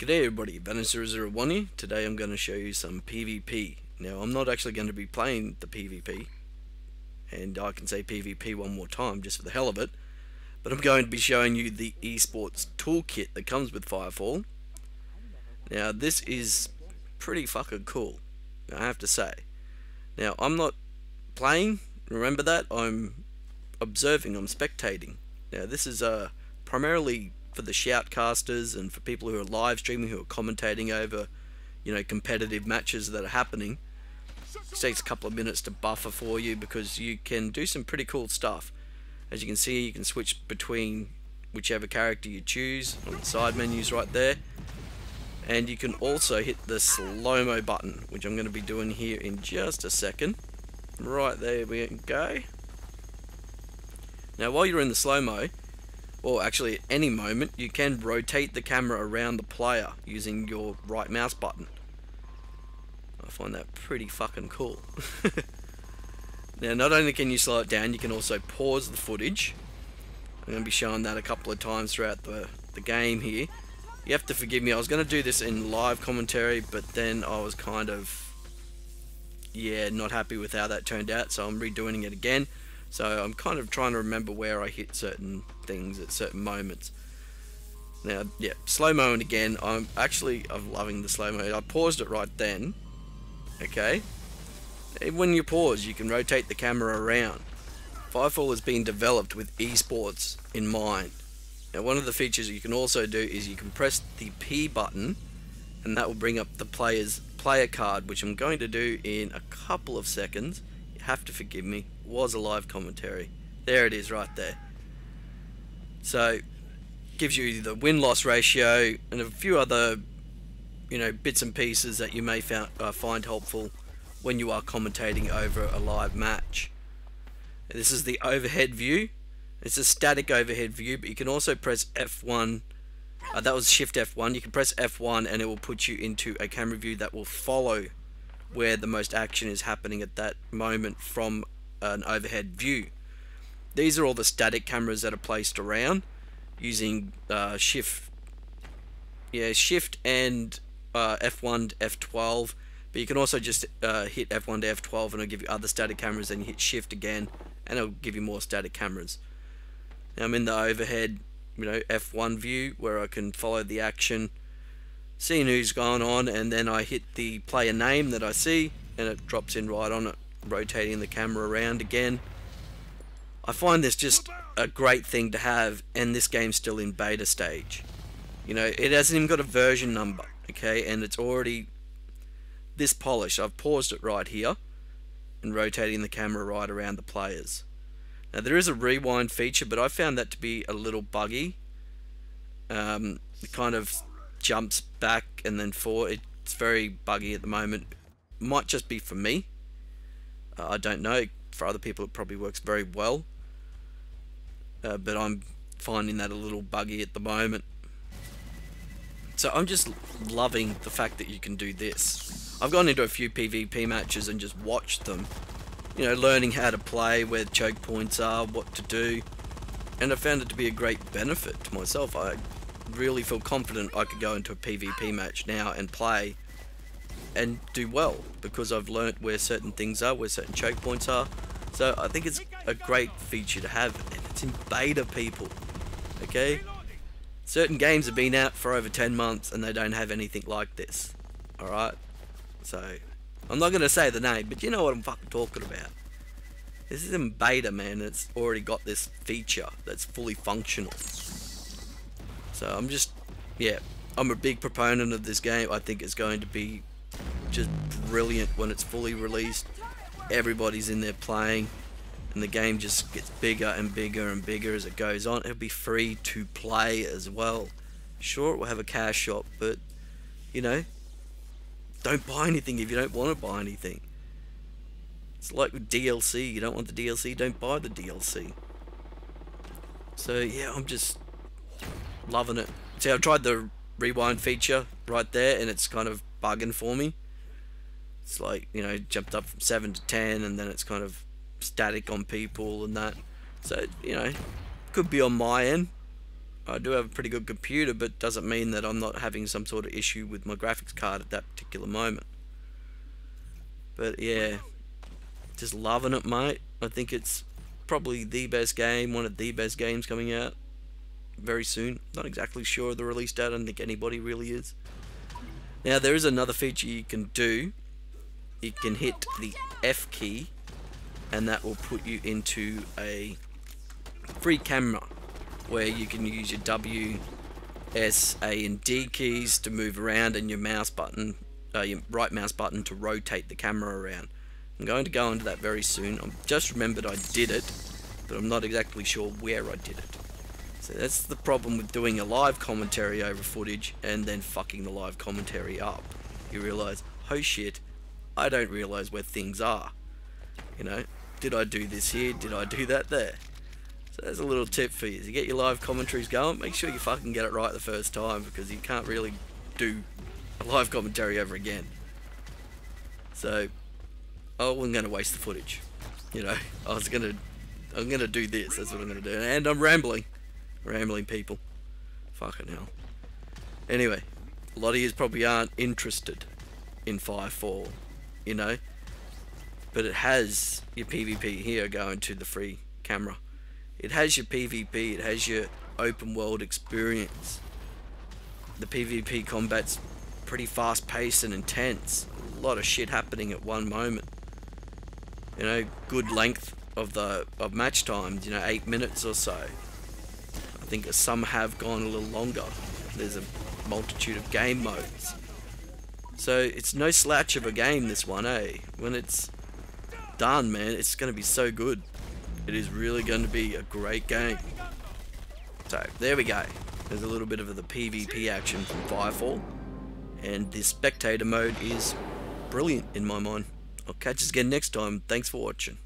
G'day everybody, Banner001 here. Today I'm going to show you some PvP. Now I'm not actually going to be playing the PvP, and I can say PvP one more time just for the hell of it, but I'm going to be showing you the esports toolkit that comes with Firefall. Now this is pretty fucking cool, I have to say. Now I'm not playing, remember that, I'm observing, I'm spectating. Now this is primarily for the shoutcasters and for people who are live streaming, who are commentating over, competitive matches that are happening. It takes a couple of minutes to buffer for you because you can do some pretty cool stuff. As you can see, you can switch between whichever character you choose on the side menus right there, and you can also hit the slow-mo button, which I'm going to be doing here in just a second. Right, there we go. Now while you're in the slow-mo, or actually at any moment, you can rotate the camera around the player using your right mouse button. I find that pretty fucking cool. Now not only can you slow it down, you can also pause the footage. I'm going to be showing that a couple of times throughout the game here. You have to forgive me, I was going to do this in live commentary, but then I was kind of, not happy with how that turned out, so I'm redoing it again. So I'm kind of trying to remember where I hit certain things at certain moments. Now, yeah, slow-mo again. I'm loving the slow-mo. I paused it right then. Okay. When you pause, you can rotate the camera around. Firefall has been developed with esports in mind. Now, one of the features you can also do is you can press the P button, and that will bring up the player's player card, which I'm going to do in a couple of seconds. You have to forgive me. Was a live commentary. There it is right there. So gives you the win-loss ratio and a few other bits and pieces that you may find helpful when you are commentating over a live match. This is the overhead view. It's a static overhead view, but you can also press F1. That was Shift F1. You can press F1 and it will put you into a camera view that will follow where the most action is happening at that moment from an overhead view. These are all the static cameras that are placed around using Shift and F1 to F12, but you can also just hit F1 to F12 and it'll give you other static cameras, and you hit Shift again and it'll give you more static cameras. Now I'm in the overhead F1 view where I can follow the action, seeing who's going on, and then I hit the player name that I see and it drops in right on it, rotating the camera around again. I find this just a great thing to have, and this game's still in beta stage. It hasn't even got a version number, okay, and it's already this polished. I've paused it right here and rotating the camera right around the players. Now there is a rewind feature, but I found that to be a little buggy. It kind of jumps back and then forward. It's very buggy at the moment. Might just be for me. I don't know. For other people it probably works very well. But I'm finding that a little buggy at the moment. So I'm just loving the fact that you can do this. I've gone into a few PvP matches and just watched them. Learning how to play, where choke points are, what to do. And I found it to be a great benefit to myself. I really feel confident I could go into a PvP match now and play and do well, because I've learnt where certain things are, where certain choke points are. So I think it's a great feature to have, and it's in beta, people. Okay? Certain games have been out for over 10 months and they don't have anything like this. Alright? So, I'm not going to say the name, but you know what I'm fucking talking about. This is in beta, man. It's already got this feature that's fully functional. So I'm a big proponent of this game. I think it's going to be just brilliant when it's fully released. Everybody's in there playing, and the game just gets bigger and bigger and bigger as it goes on. It'll be free to play as well. Sure, it will have a cash shop, but don't buy anything if you don't want to buy anything. It's like with DLC. You don't want the DLC, don't buy the DLC. So yeah, I'm just loving it. See, I've tried the rewind feature right there, and it's kind of bugging for me. It's like, jumped up from 7 to 10, and then it's kind of static on people and that. So, could be on my end. I do have a pretty good computer, but doesn't mean that I'm not having some sort of issue with my graphics card at that particular moment. But yeah, just loving it, mate. I think it's probably the best game, one of the best games coming out very soon. Not exactly sure of the release date. I don't think anybody really is. Now there is another feature you can do. You can hit the F key and that will put you into a free camera where you can use your W, S, A and D keys to move around, and your mouse button, your right mouse button to rotate the camera around. I'm going to go into that very soon. I've just remembered I did it, but I'm not exactly sure where I did it. So that's the problem with doing a live commentary over footage and then fucking the live commentary up. You realise, oh shit, I don't realise where things are. You know, did I do this here? Did I do that there? So there's a little tip for you. To get your live commentaries going, make sure you fucking get it right the first time, because you can't really do a live commentary over again. So I wasn't going to waste the footage. You know, I'm going to do this. That's what I'm going to do. And I'm rambling. Rambling, people. Fucking hell. Anyway, a lot of you probably aren't interested in Firefall, you know. But it has your PvP here going to the free camera. It has your PvP, it has your open world experience. The PvP combat's pretty fast paced and intense. A lot of shit happening at one moment. You know, good length of match times, you know, 8 minutes or so. I think some have gone a little longer. There's a multitude of game modes. So it's no slouch of a game, this one, eh? When it's done, man, it's going to be so good. It is really going to be a great game. So there we go. There's a little bit of the PvP action from Firefall, and this spectator mode is brilliant in my mind. I'll catch us again next time. Thanks for watching.